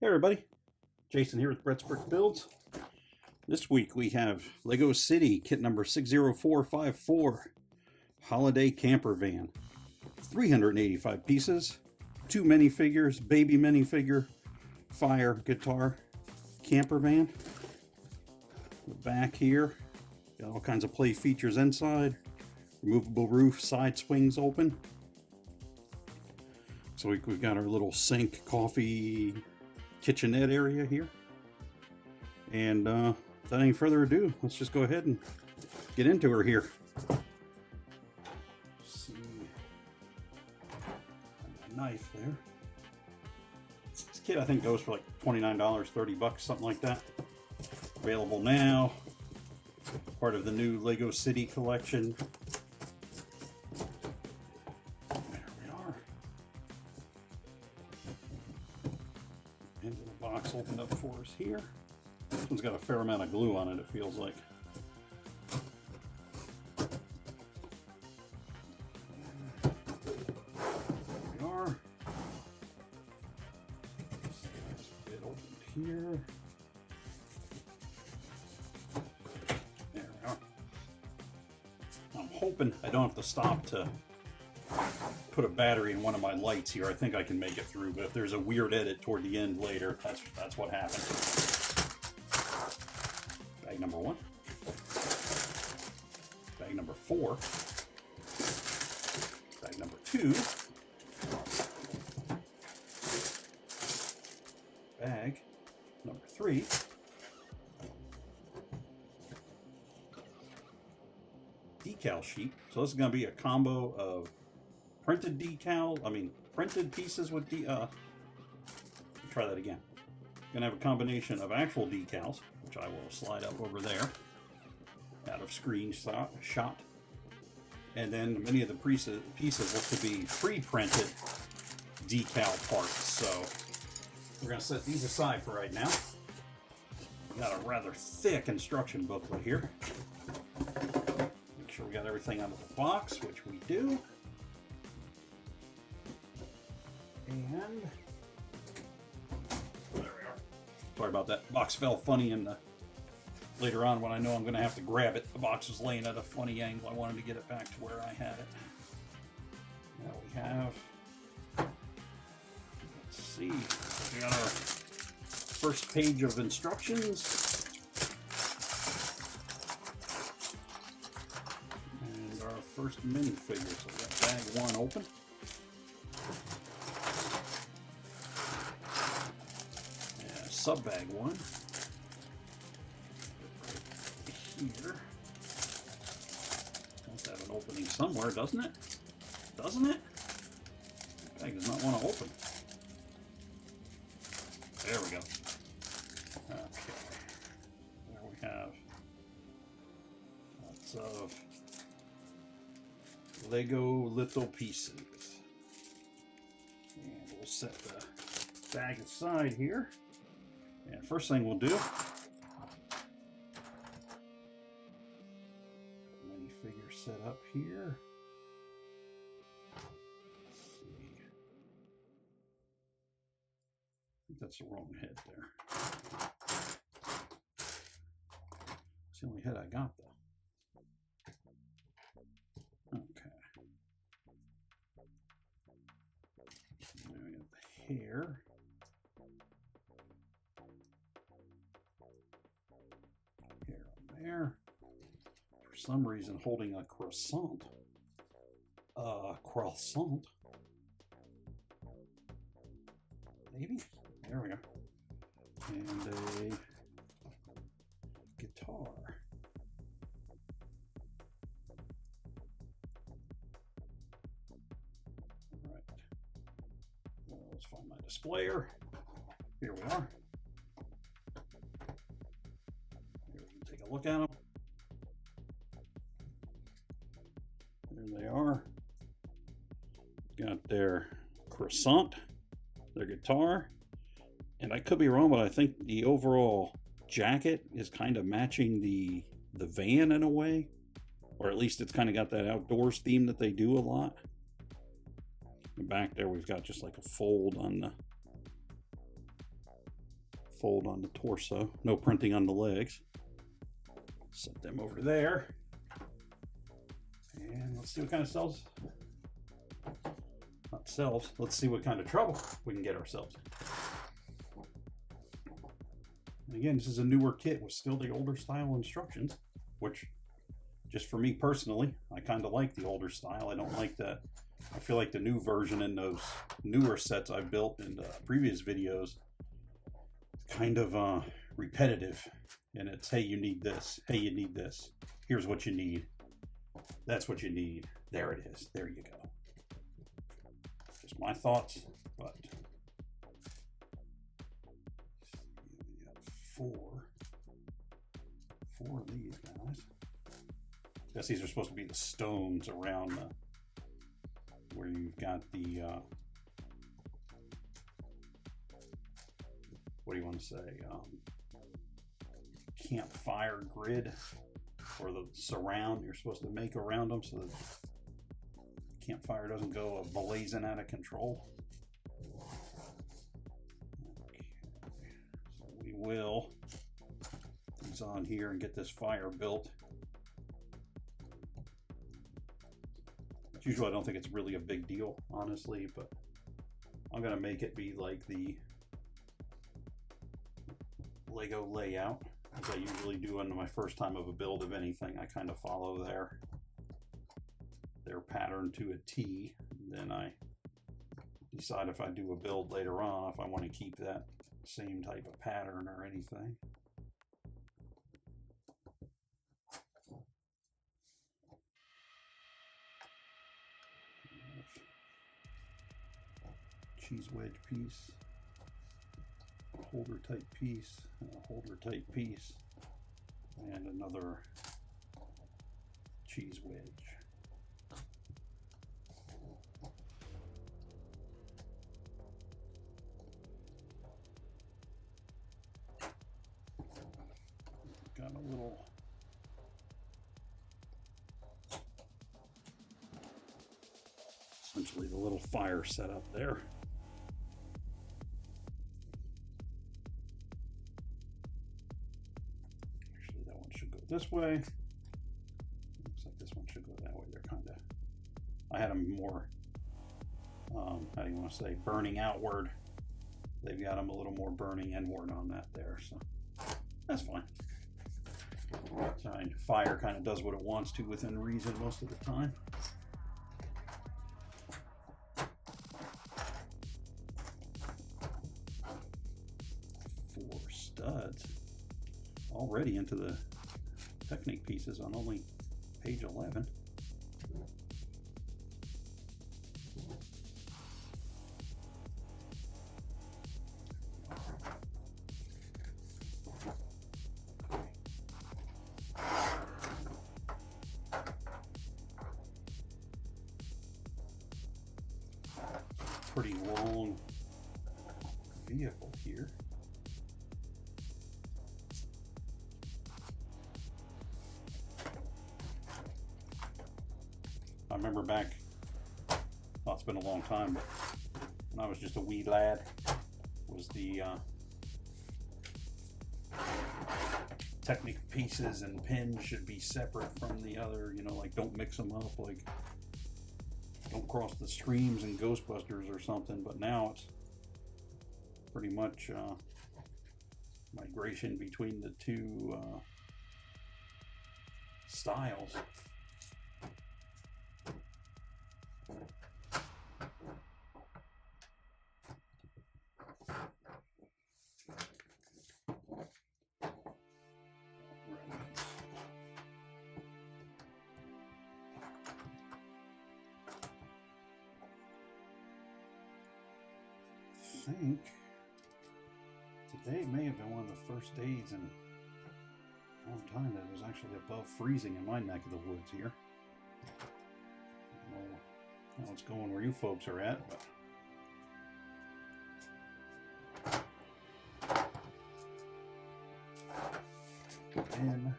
Hey everybody, Jason here with Brett's Brick Builds. This week we have Lego City kit number 60454 Holiday Camper Van. 385 pieces, 2 minifigures, baby minifigure, fire, guitar, camper van. The back here, got all kinds of play features inside. Removable roof, side swings open. So we've got our little sink, coffee, kitchenette area here. And without any further ado, let's just go ahead and get into her here. Let's see, my knife there. This kit I think goes for like $29, 30 bucks, something like that. Available now, part of the new Lego City collection. Into the box opened up for us here. This one's got a fair amount of glue on it, it feels like. There we are. This bit opened here. There we are. I'm hoping I don't have to stop to put a battery in one of my lights here. I think I can make it through, but if there's a weird edit toward the end later, that's what happened. Bag number 1. Bag number 4. Bag number 2. Bag number 3. Decal sheet. So this is going to be a combo of printed printed pieces with try that again. Gonna have a combination of actual decals, which I will slide up over there, out of screenshot. And then many of the pieces look to be pre-printed decal parts. So we're gonna set these aside for right now. We got a rather thick instruction booklet here. Make sure we got everything out of the box, which we do. And there we are. Sorry about that. Box fell funny, and later on when I know I'm going to have to grab it, the box was laying at a funny angle. I wanted to get it back to where I had it. Now we have, let's see, we got our first page of instructions. And our first minifigure. So we got bag 1 open. Sub bag 1 here. Must have an opening somewhere, doesn't it? Doesn't it? The bag does not want to open. There we go. Okay. There we have lots of Lego little pieces. And we'll set the bag aside here. And first thing we'll do, minifigure set up here. Let's see. I think that's the wrong head there. It's the only head I got though. Okay. Now we got the hair. There. For some reason holding a croissant. Croissant. Maybe? There we go. And a guitar. Alright. Well, let's find my displayer. Here we are. Take a look at them. There they are. Got their croissant, their guitar, and I could be wrong, but I think the overall jacket is kind of matching the van in a way, or at least it's kind of got that outdoors theme that they do a lot. And back there we've got just like a fold on fold on the torso. No printing on the legs. Set them over there. And let's see what kind of cells. Not cells. Let's see what kind of trouble we can get ourselves. And again, this is a newer kit with still the older style instructions, which, just for me personally, I kind of like the older style. I don't like that. I feel like the new version in those newer sets I built in the previous videos kind of repetitive. And it's, hey, you need this. Hey, you need this. Here's what you need. That's what you need. There it is. There you go. Just my thoughts, but we got four of these guys. I guess these are supposed to be the stones around the, where you've got the what do you want to say, campfire grid, or the surround you're supposed to make around them so that the campfire doesn't go blazing out of control. Okay. So we will put these on here and get this fire built. Usually I don't think it's really a big deal, honestly, but I'm gonna make it be like the Lego layout, as I usually do on my first time of a build of anything. I kind of follow their pattern to a T. Then I decide if I do a build later on if I want to keep that same type of pattern or anything. Cheese wedge piece, holder type piece, a holder type piece, and another cheese wedge. Got a little essentially the little fire setup there. This way. Looks like this one should go that way. They're kind of, I had them more, how do you want to say, burning outward. They've got them a little more burning inward on that there, so that's fine. Fire kind of does what it wants to within reason most of the time. Four studs already into the Technic pieces on only page 11. Pretty long vehicle here. I remember back, well, it's been a long time, but when I was just a wee lad, was the Technic pieces and pins should be separate from the other, you know, like don't mix them up, like don't cross the streams in Ghostbusters or something. But now it's pretty much migration between the two styles. I think today may have been one of the first days in a long time that it was actually above freezing in my neck of the woods here. I don't know how it's going where you folks are at, but been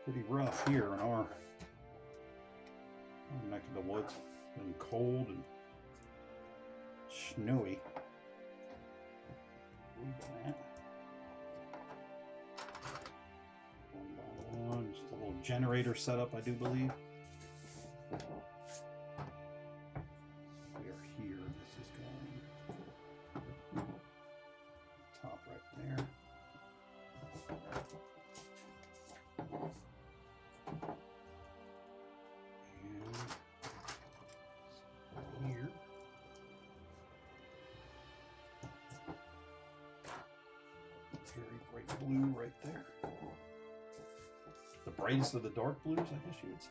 pretty rough here in our neck of the woods. It's been cold and snowy. generator setup, I do believe. We are here. This is going top right there. And here. Very bright blue right there. The brightest of the dark blues, I guess you would say.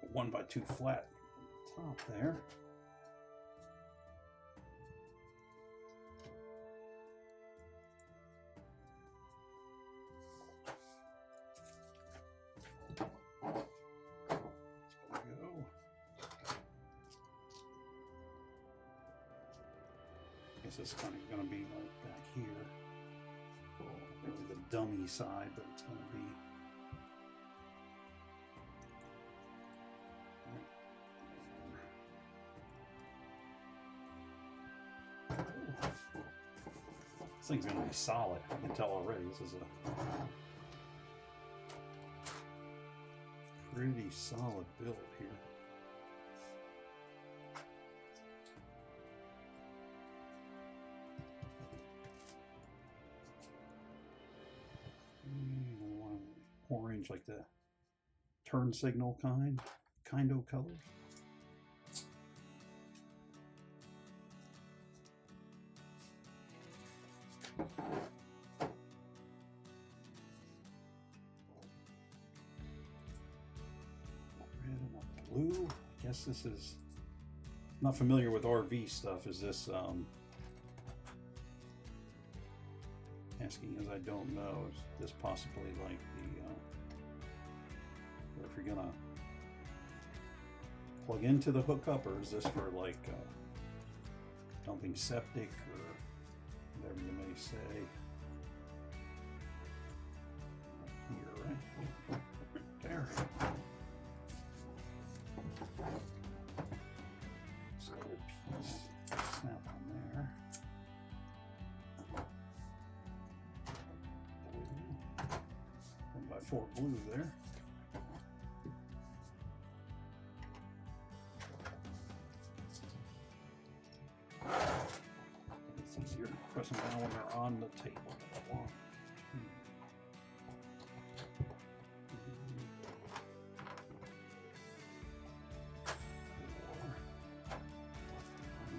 A 1x2 flat top there. This is kind of going to be like back here. Really the dummy side, but it's going to be this thing's going to be solid. I can tell already. This is a pretty solid build here. Orange, like the turn signal kind of colors. Red and a blue. I guess this is, not familiar with RV stuff. Is this asking as I don't know, is this possibly like the or if you're gonna plug into the hookup, or is this for like dumping septic or whatever you may say? Here, right there. So a piece snap on there. 1x4 blue there. It's easier pressing down when they're on the table.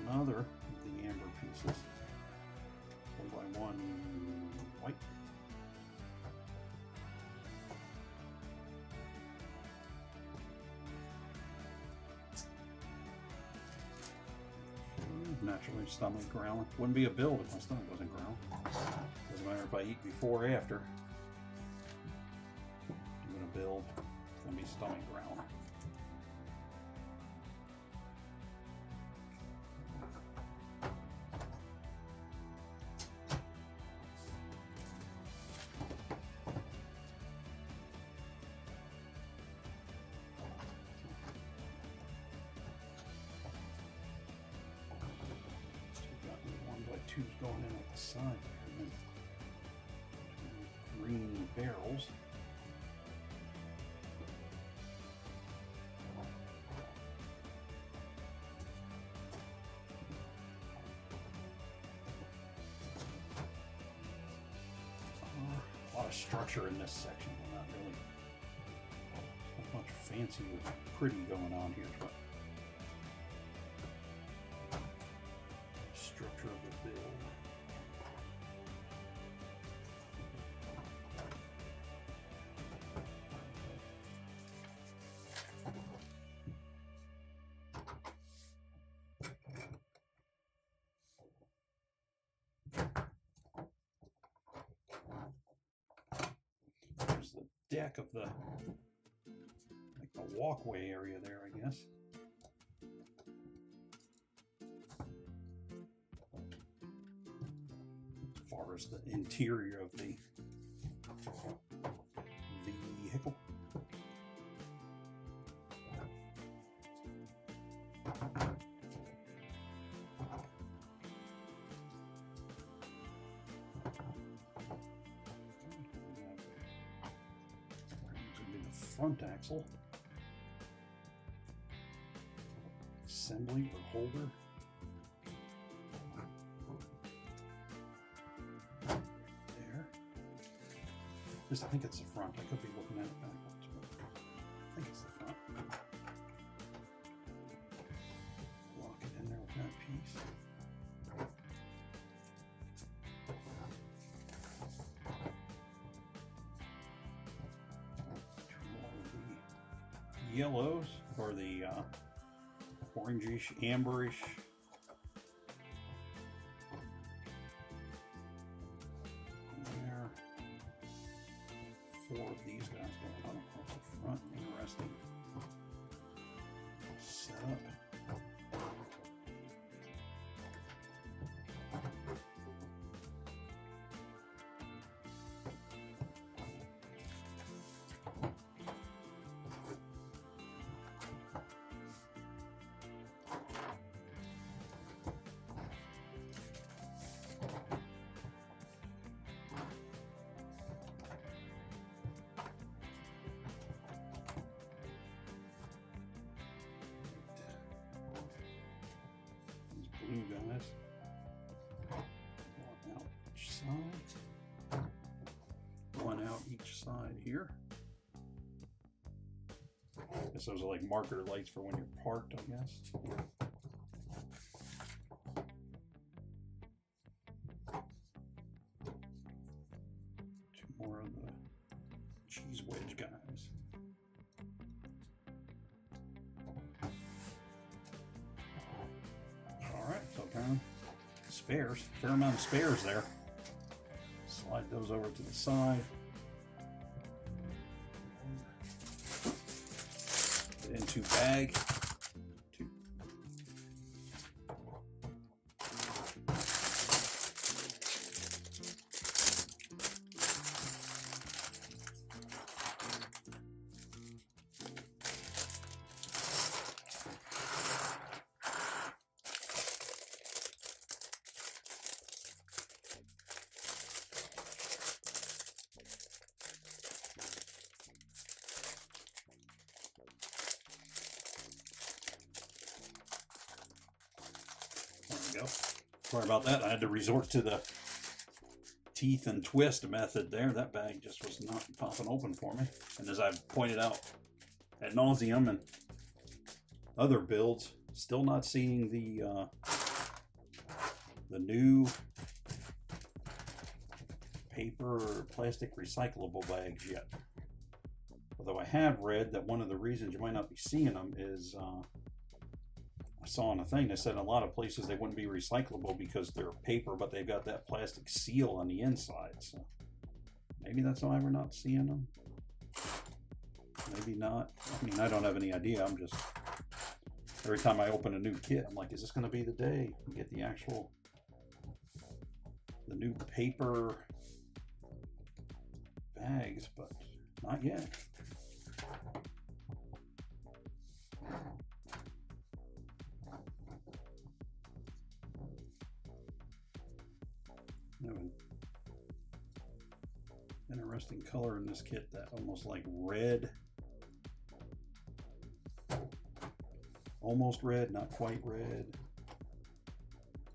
Another of the amber pieces. 1x1 white. Naturally, stomach growling. Wouldn't be a build if my stomach wasn't growling. Doesn't matter if I eat before or after. I'm gonna build. It's gonna be stomach growling. Two's going in at the side there, and then green barrels. A lot of structure in this section, but not really not much fancy or pretty going on here, but structure of the build. There's the deck of the walkway area there, I guess. As far as the interior of the vehicle. Front axle, assembly or holder, there. I think it's the front. I could be looking at it backwards, but I think it's the front. Lock it in there with that piece. Yellows, or the orangish, amberish. There. 4 of these guys going on across the front. Interesting setup. Blue guys. One out each side. One out each side here. I guess those are like marker lights for when you're parked, I guess. Two more of the cheese wedge guys. So spares, fair amount of spares there. Slide those over to the side. Get into bag. Go. Sorry about that. I had to resort to the teeth and twist method there. That bag just was not popping open for me. And as I've pointed out ad nauseum and other builds, still not seeing the new paper or plastic recyclable bags yet. Although I have read that one of the reasons you might not be seeing them is I saw on a thing that said in a lot of places they wouldn't be recyclable because they're paper, but they've got that plastic seal on the inside. So maybe that's why we're not seeing them. Maybe not. I mean, I don't have any idea. I'm just, every time I open a new kit, I'm like, is this going to be the day we get the new paper bags? But not yet. An interesting color in this kit, that almost like red, almost red, not quite red,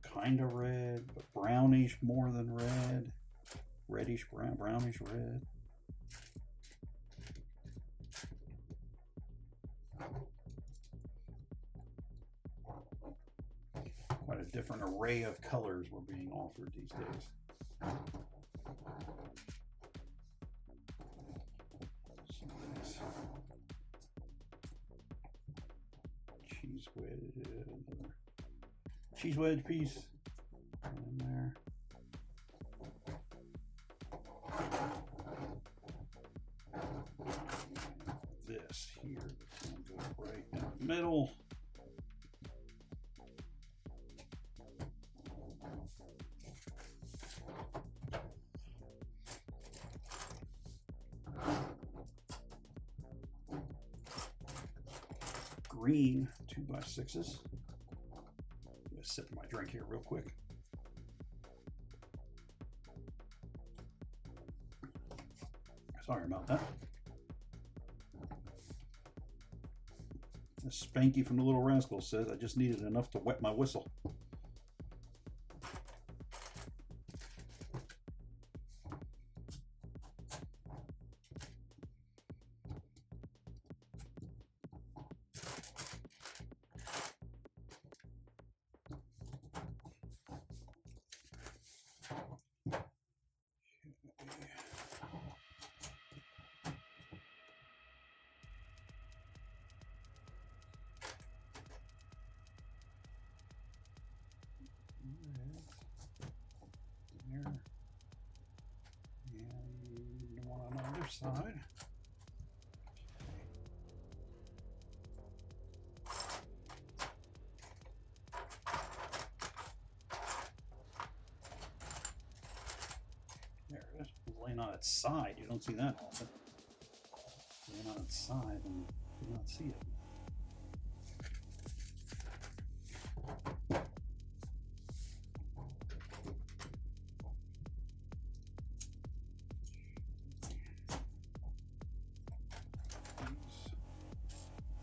kind of red, but brownish more than red, reddish brown, brownish red. Quite a different array of colors were being offered these days. Cheese wedge piece in there. This here, middle. Green 2x6s. Get a sip of my drink here real quick. Sorry about that. Spanky from the Little Rascal says, I just needed enough to wet my whistle. And one on the other side. There it is. It's laying on its side. You don't see that often. Laying on its side and you do not see it.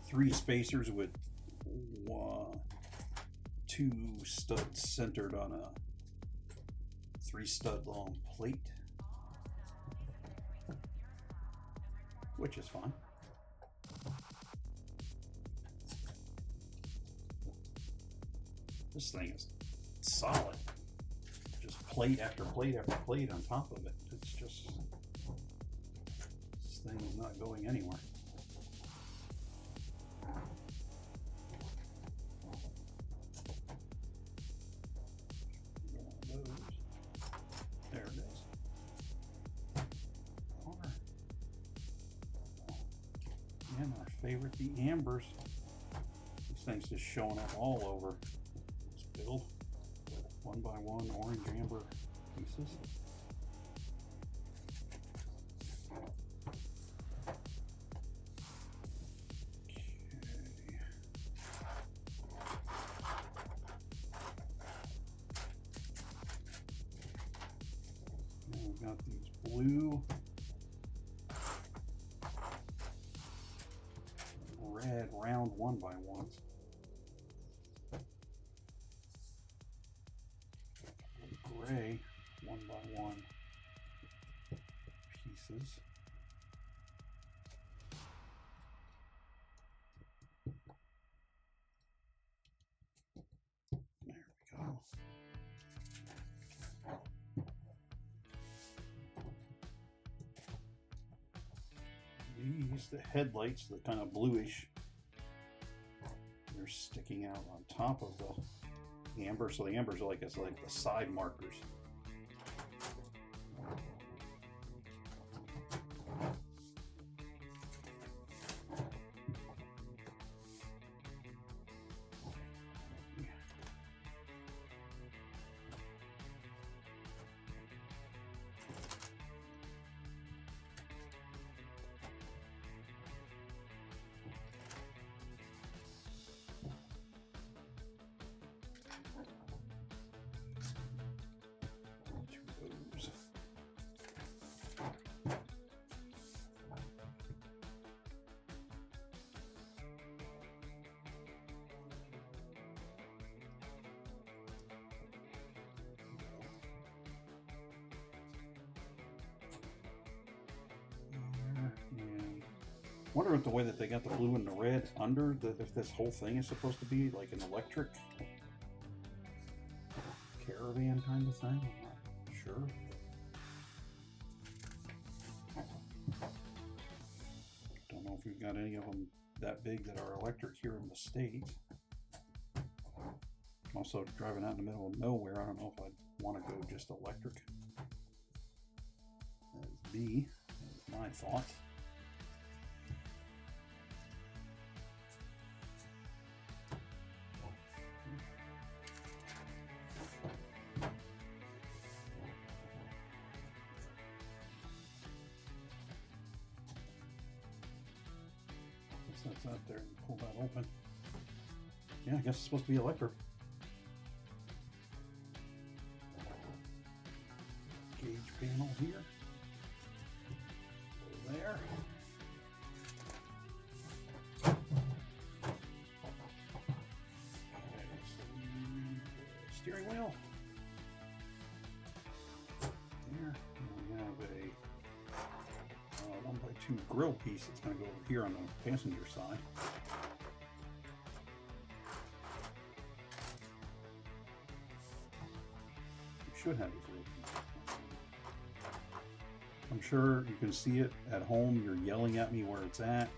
Three spacers with two studs centered on a 3-stud long plate, which is fine. This thing is solid. Just plate after plate after plate on top of it. It's just, this thing is not going anywhere. There it is. And our favorite, the ambers. This thing's just showing up all over this build. 1x1 orange amber pieces. We've got these blue, red round 1x1s. Gray 1x1 pieces. There we go. These, the headlights, the kind of bluish, they're sticking out on top of the amber. So the ambers are like, it's like the side markers. Wonder if the way that they got the blue and the red under, if this whole thing is supposed to be like an electric caravan kind of thing. I'm not sure. Don't know if we've got any of them that big that are electric here in the States. I'm also driving out in the middle of nowhere. I don't know if I'd want to go just electric. That's me. That's my thoughts. that's out there. Pull that open. Yeah, I guess it's supposed to be electric. Gauge panel here. Over there. Steering wheel. There. And we have a 1x2 grill piece that's going to go over here on the passenger side. You should have a grill piece. I'm sure you can see it at home. You're yelling at me where it's at.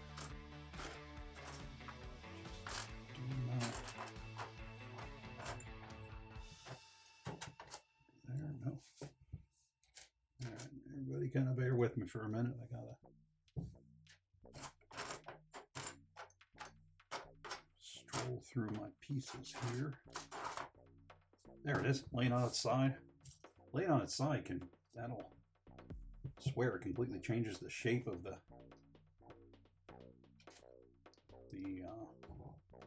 There, no. All right, everybody kind of bear with me for a minute. I gotta stroll through my pieces here. There it is, laying on its side. Laying on its side that'll, I swear, it completely changes the shape of the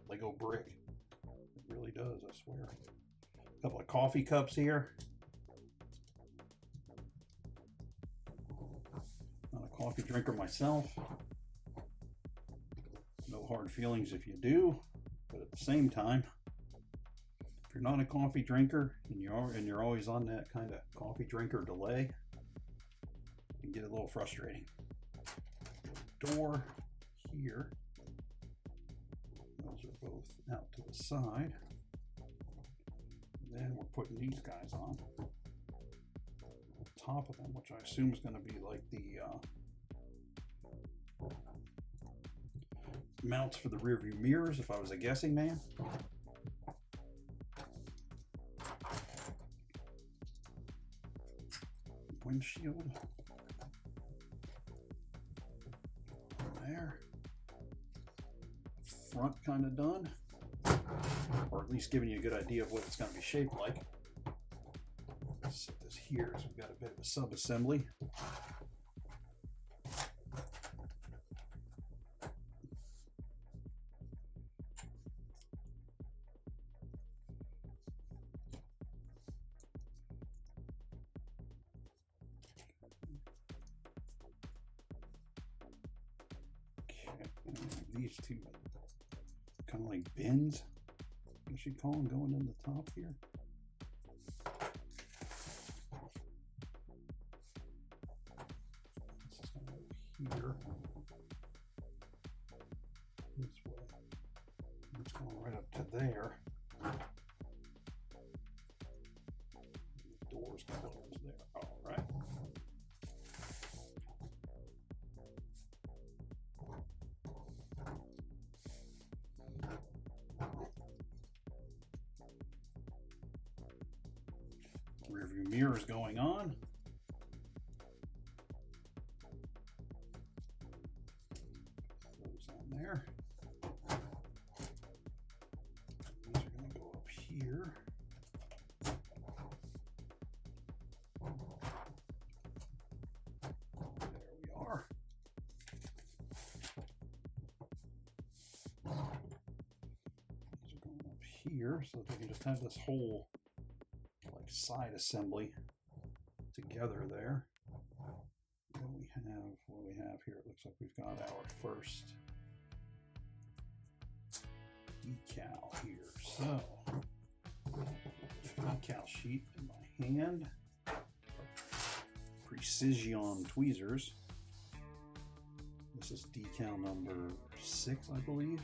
Lego brick. It really does, I swear. A couple of coffee cups here. Not a coffee drinker myself. No hard feelings if you do, but at the same time, if you're not a coffee drinker and you're always on that kind of coffee drinker delay, it can get a little frustrating. Door here. Those are both out to the side. And then we're putting these guys on top of them, which I assume is going to be like the mounts for the rear view mirrors, if I was a guessing man. Windshield. There. Front kind of done, or at least giving you a good idea of what it's going to be shaped like. Let's set this here, so we've got a bit of a sub-assembly. These two kind of like bins, I should call them, going in the top here. This is going to go here, this way. It's going right up to there. The door's going to close there. All right. Rear view mirrors going on. Those on there. These are going to go up here. There we are. These are going up here so they can just have this whole side assembly together there. Then we have what we have here. It looks like we've got our first decal here. So, decal sheet in my hand. Precision tweezers. This is decal number 6, I believe.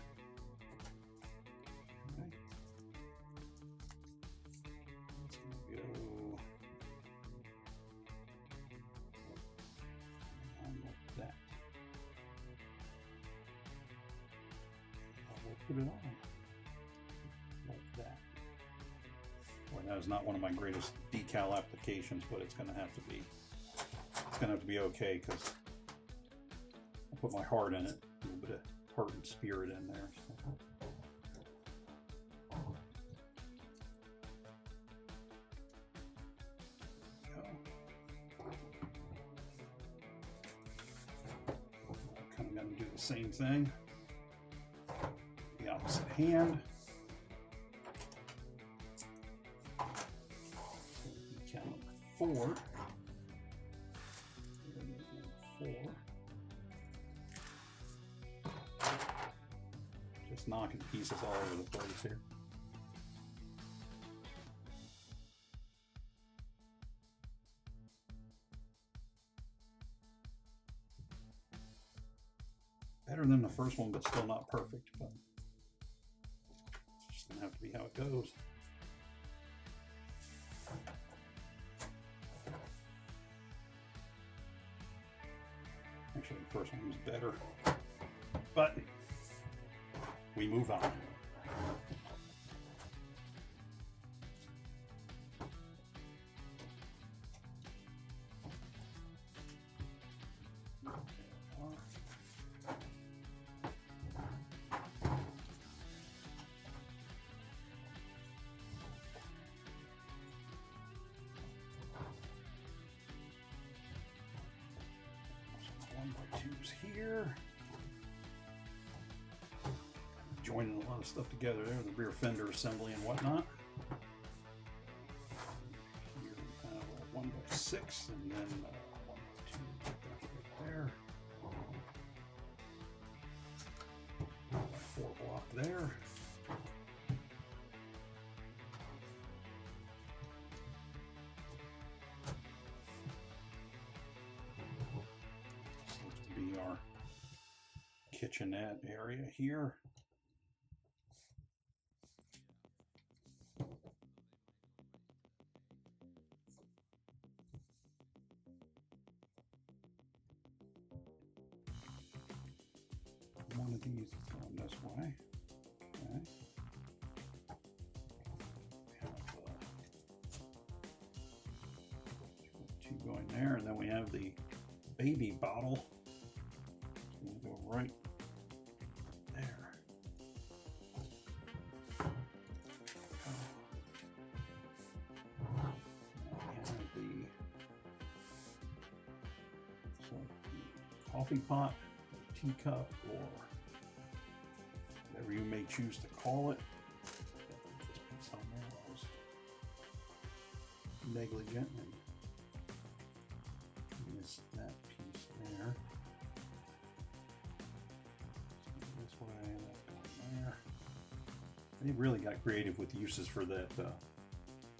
Put it on like that. Boy, that is not one of my greatest decal applications, but it's going to have to be. It's going to have to be okay because I put my heart in it, a little bit of heart and spirit in there. So. Kind of going to do the same thing. hand. Decal number 4. Just knocking pieces all over the place here. Better than the first one, but still not perfect. But it's just gonna have to be how it goes. Actually, the first one was better, but we move on. Here, joining a lot of stuff together there, the rear fender assembly and whatnot. Here we have a 1x6 and then 1x2 right there. 4 block there. Our kitchenette area here. One of these is going this way. Okay. We have 2 going there, and then we have the baby bottle. Go right there. And the coffee pot, teacup, or whatever you may choose to call it. This piece on there was negligent and missed that piece there. They really got creative with uses for that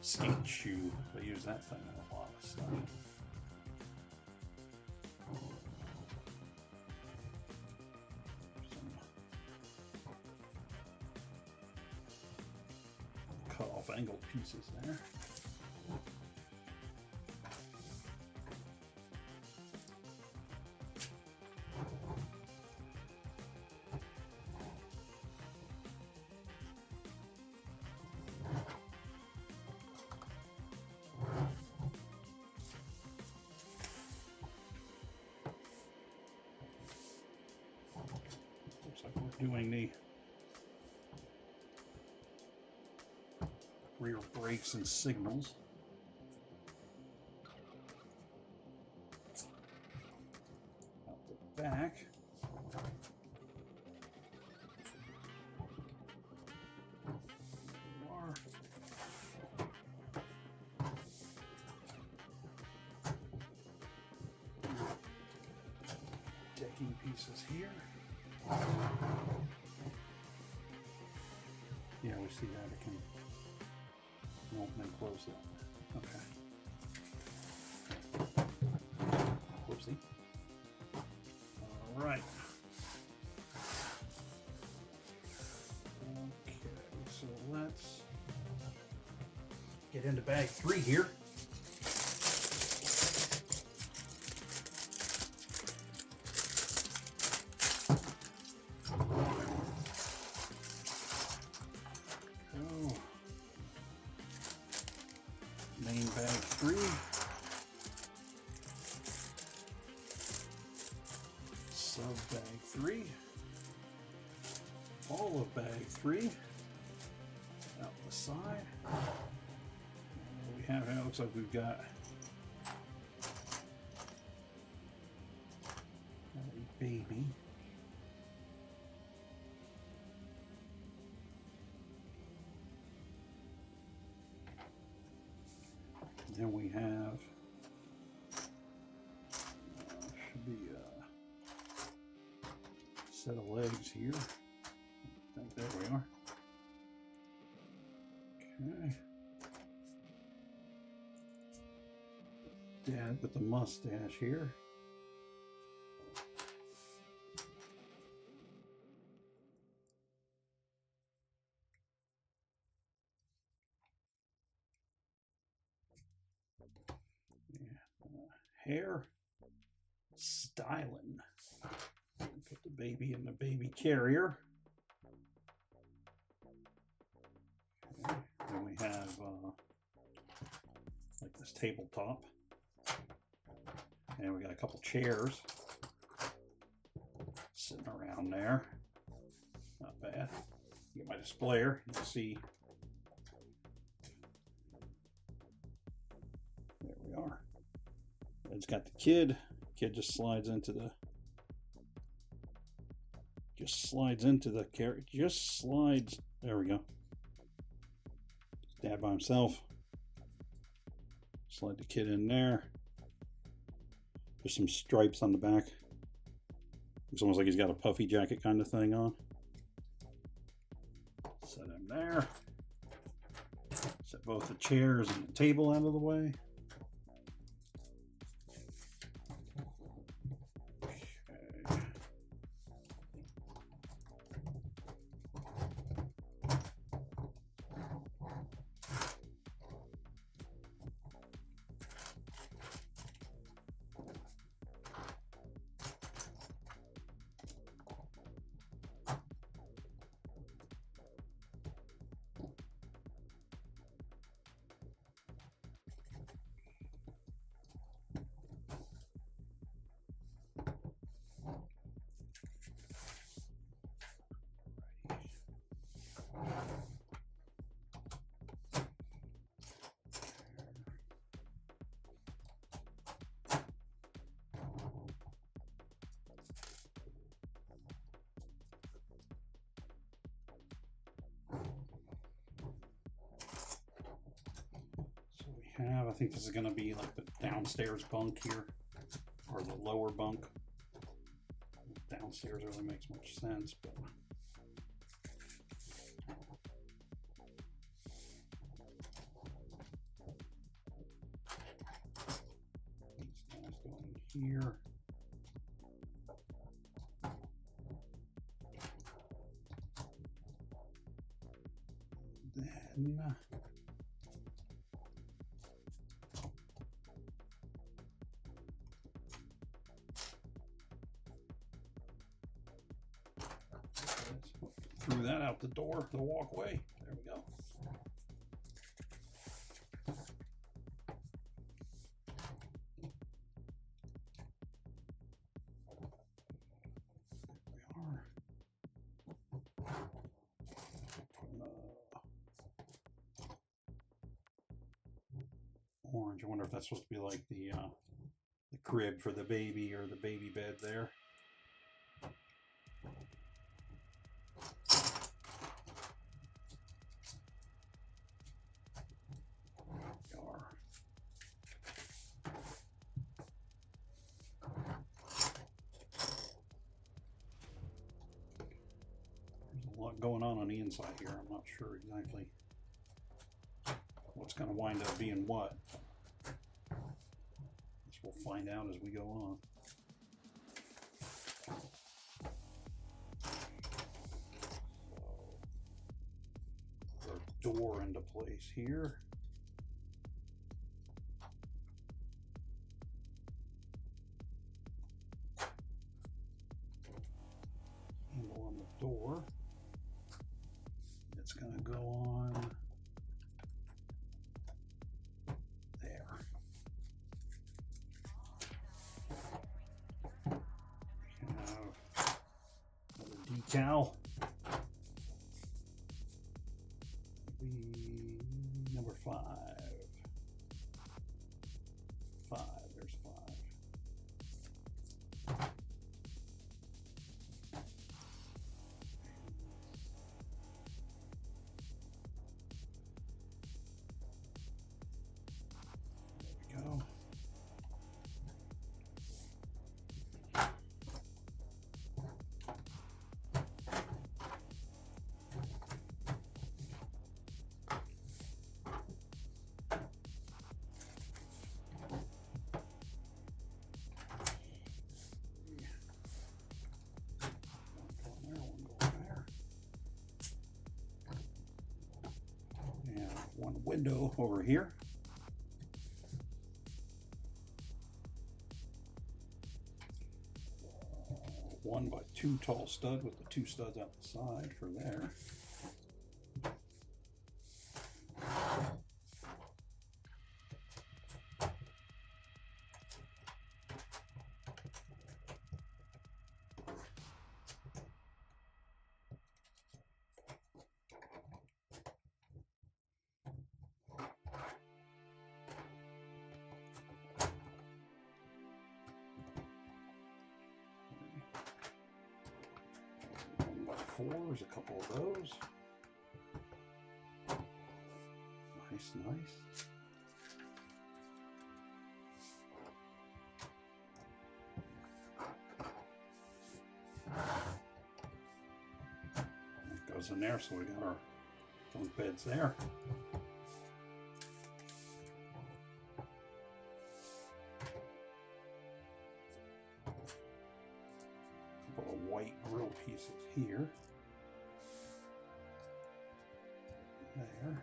skate shoe. They use that thing in a lot of stuff. Some cut off angled pieces there. Looks like we're doing the rear brakes and signals. Out the back. Decking pieces here. Yeah, we see that it can open and close that. Okay. Whoopsie. All right. Okay, so let's get into bag 3 here. Main bag 3. Sub bag 3. All of bag 3. Out the side. We have, it looks like we've got a baby. Then we have should be a set of legs here. I think there we are. Okay. Dad with the mustache here. Hair styling. Put the baby in the baby carrier. Okay. Then we have like this tabletop, and we got a couple chairs sitting around there. Not bad. Get my displayer. You can see. There we are. It's got the kid. Kid just slides into the carrot. Just slides. There we go. Dad by himself. Slide the kid in there. There's some stripes on the back. It's almost like he's got a puffy jacket kind of thing on. Set him there. Set both the chairs and the table out of the way. I think this is going to be like the downstairs bunk here, or the lower bunk. Downstairs really makes much sense, but these guys go in here. Then threw that out the door, the walkway. There we go. Orange. I wonder if that's supposed to be like the crib for the baby, or the baby bed there. There's a lot going on the inside here. I'm not sure exactly what's going to wind up being what. Guess we'll find out as we go on. Put our door into place here. Handle on the door. It's going to go on there. We have another decal. Number 5. 5. There's 5. window over here. One by two tall stud with the two studs out the side for there. Fours, a couple of those. Nice, nice. That goes in there, so we got our bunk beds there. A couple of white grill pieces here. There.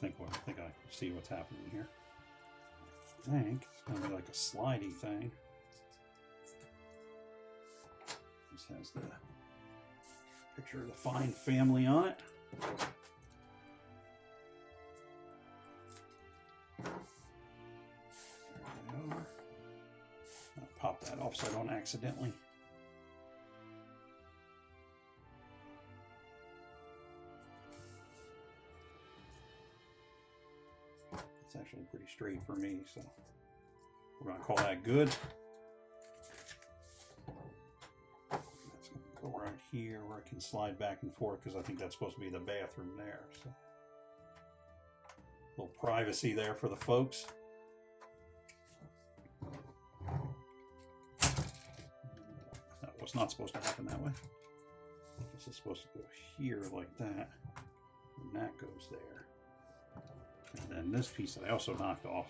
I think I see what's happening here. I think it's going to be like a slidey thing. This has the picture of the Fine family on it. There they are. I'll pop that off so I don't accidentally. It's actually pretty straight for me, so we're going to call that good. That's going to go right here where I can slide back and forth because I think that's supposed to be the bathroom there. So a little privacy there for the folks. That was not supposed to happen that way. This is supposed to go here like that, and that goes there. And then this piece that I also knocked off,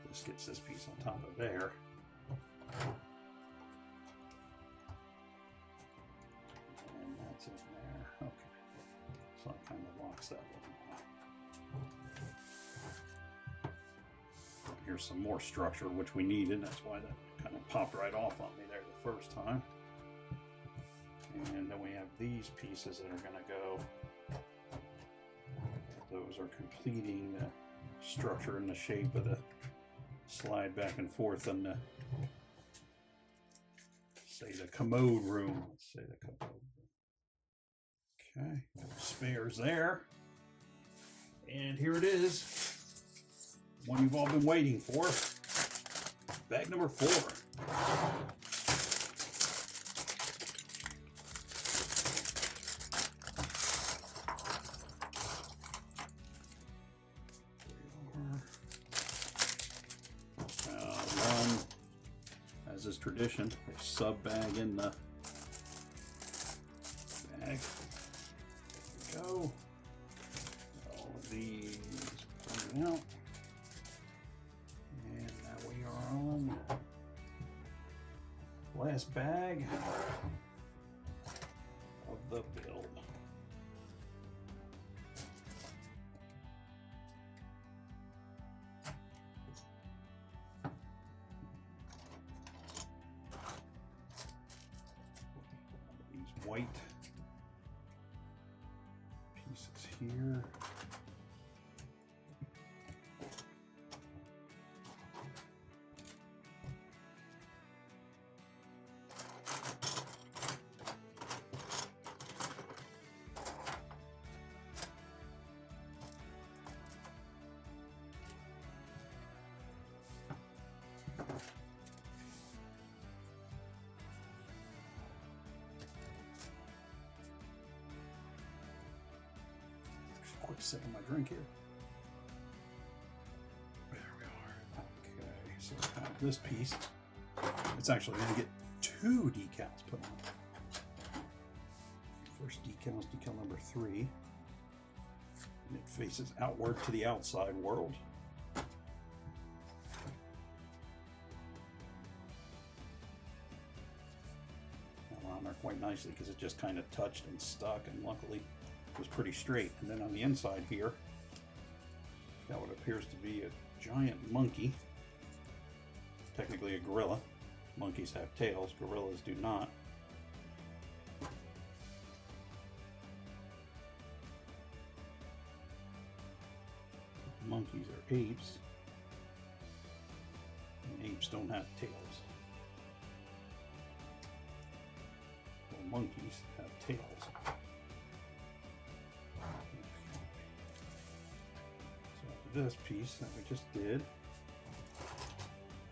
this gets this piece on top of there. And that's in there. Okay. So that kind of locks that one. Here's some more structure, which we needed. That's why that kind of popped right off on me there the first time. And then we have these pieces that are going to go. Those are completing the structure and the shape of the slide back and forth on the, say, the commode room. Let's say the commode room. Okay, spares there. And here it is. One you've all been waiting for. Bag number 4. Is tradition, a sub bag in the bag. There we go. All of these coming out. And now we are on last bag of the build. White pieces here. Quick sip of my drink here. There we are. Okay, so this piece, it's actually going to get 2 decals put on. First decal is decal number 3. And it faces outward to the outside world. That on there quite nicely because it just kind of touched and stuck, and luckily it was pretty straight. And then on the inside here, got what appears to be a giant monkey. Technically a gorilla. Monkeys have tails, gorillas do not. Monkeys are apes, and apes don't have tails. Well, monkeys have tails. So this piece that we just did,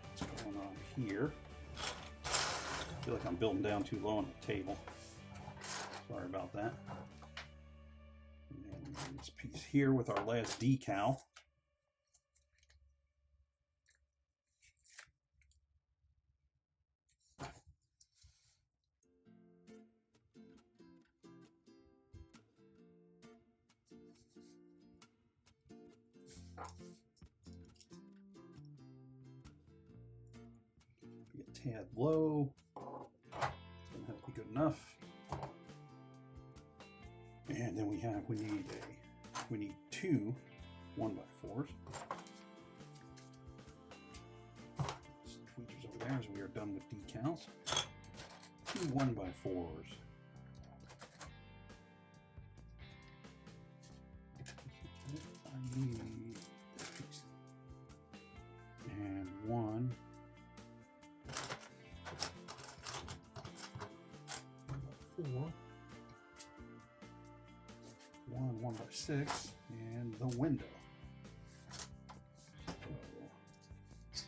what's going on here? I feel like I'm building down too low on the table. Sorry about that. And this piece here with our last decal. Be a tad low. Doesn't have to be good enough. And then we need 2 1x4s. Tweezers over there as we are done with decals. 2 1x4s. I need this piece. And 1 4. 1 1x6, and the window. And this piece.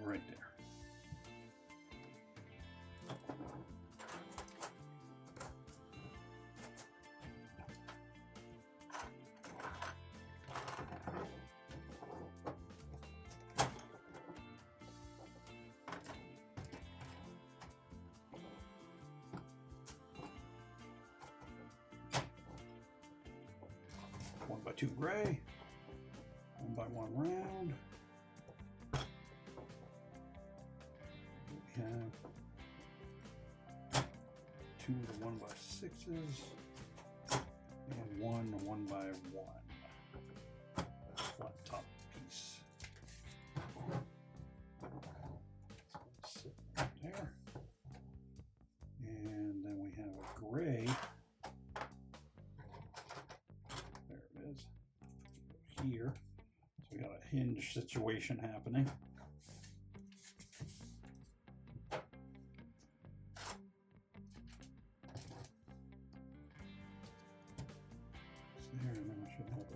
Right there. One by 2 gray, 1 by 1 round. We have 2 of the 1x6s and 1 1 by 1 flat top piece. Sit right there, and then we have a gray. Here, so we got a hinge situation happening. There, and then I should have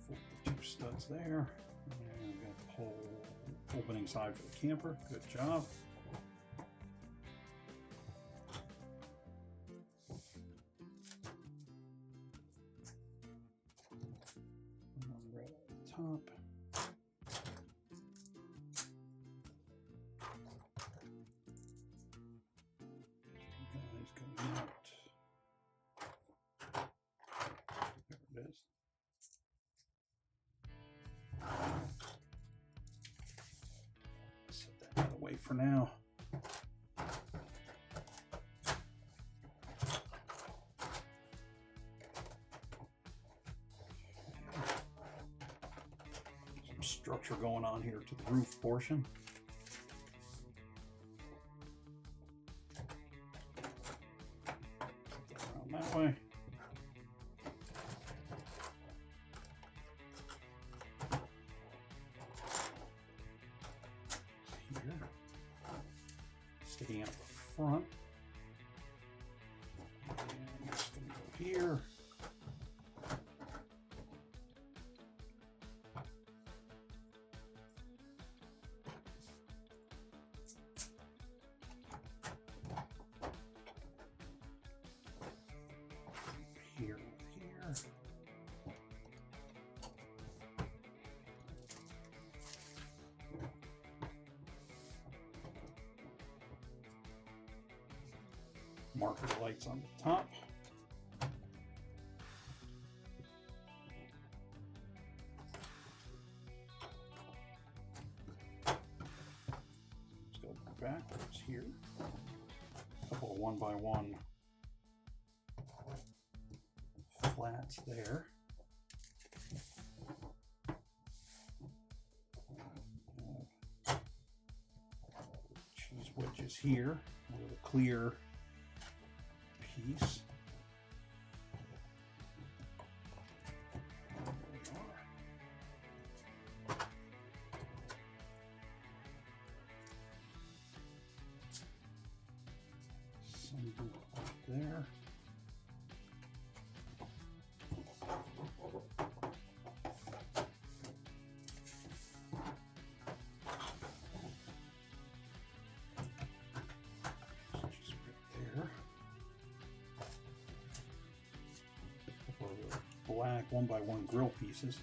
the 2 studs there, and I've got the whole opening side for the camper. Good job. Top. Guys going out. There it is. Set that out of the way for now. Structure going on here to the roof portion. Around that way. Here. Sticking out the front. And it's going to go here. marker lights on the top. Let's go backwards here. A couple of 1x1 flats there. Cheese wedges here with a clear piece. There we are. Some up there. Black 1x1 grill pieces.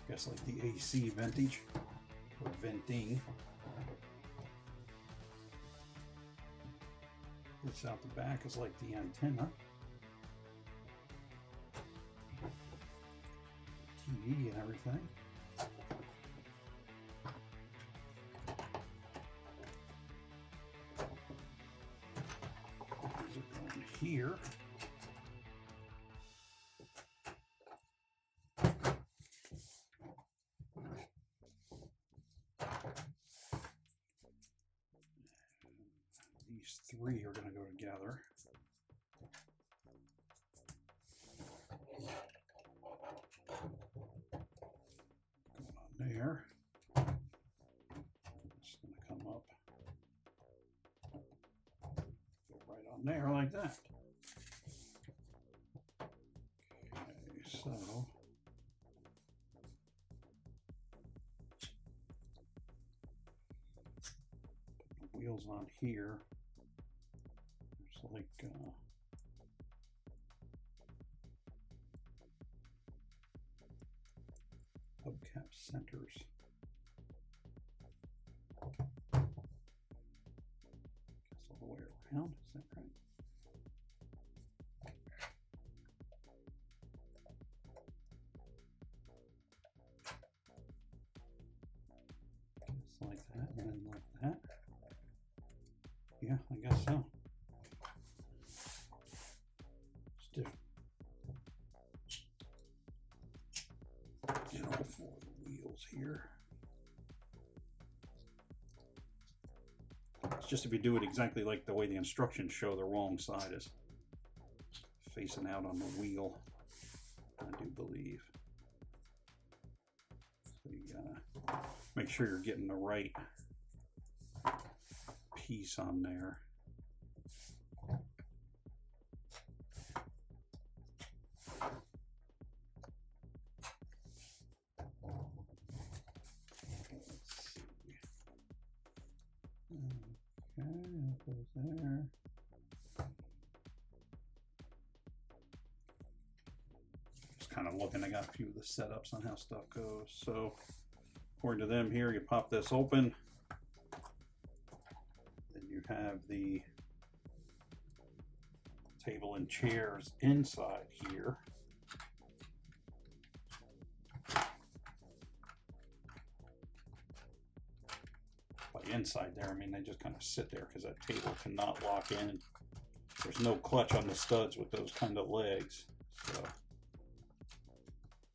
Guess like the AC vintage or venting. This out the back is like the antenna. TV and everything. Here. These three are going to go together. Going on there. It's going to come up. Go right on there like that. So put the wheels on here. There's like hubcap centers. Guess all the way around, is that right? Like that, and then like that. Yeah, I guess so. Stiff. Get all four of the wheels here. It's just if you do it exactly like the way the instructions show, the wrong side is facing out on the wheel, I do believe. So you gotta make sure you're getting the right piece on there. Let's see. Okay, that goes there. Just kind of looking, I got a few of the setups on how stuff goes. So according to them here, you pop this open, then you have the table and chairs inside here. By inside there, I mean they just kind of sit there because that table cannot lock in. There's no clutch on the studs with those kind of legs, so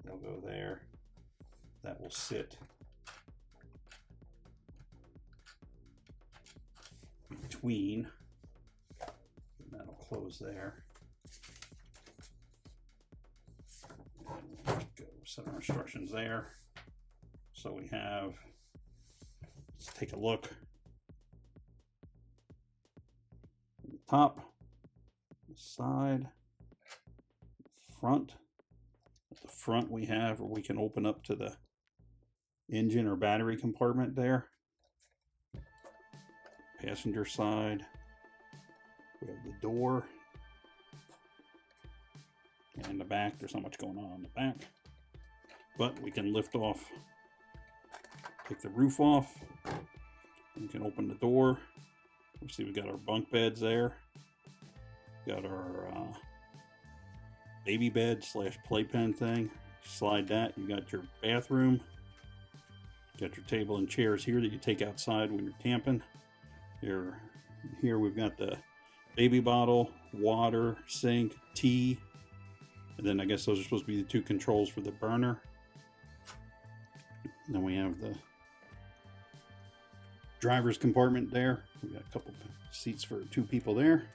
they'll go there. That will sit between, and that'll close there. And go set our instructions there. So we have, let's take a look. The top, the side, front. At the front we have where we can open up to the engine or battery compartment there. Passenger side, we have the door, and in the back there's not much going on in the back, but we can lift off, take the roof off, You can open the door. We see we got our bunk beds there. Got our baby bed / playpen thing. Slide that. You got your bathroom. Got your table and chairs here that you take outside when you're camping. Here we've got the baby bottle, water, sink, tea. And then I guess those are supposed to be the 2 controls for the burner. And then we have the driver's compartment there. We got a couple seats for 2 people there.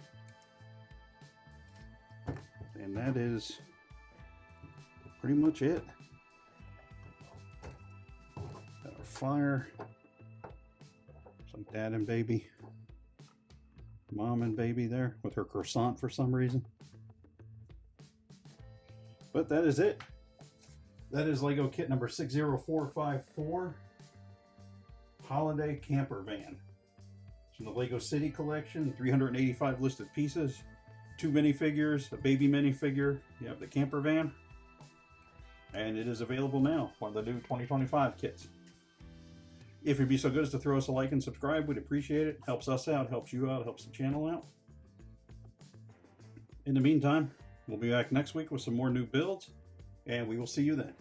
And that is pretty much it. Got our fire. It's like dad and baby. Mom and baby there with her croissant for some reason. But that is it. That is Lego kit number 60454. Holiday Camper Van. It's from the Lego City collection. 385 listed pieces. 2 minifigures, a baby minifigure. You have the camper van. And it is available now. One of the new 2025 kits. If you'd be so good as to throw us a like and subscribe, we'd appreciate it. Helps us out, helps you out, helps the channel out. In the meantime, we'll be back next week with some more new builds, and we will see you then.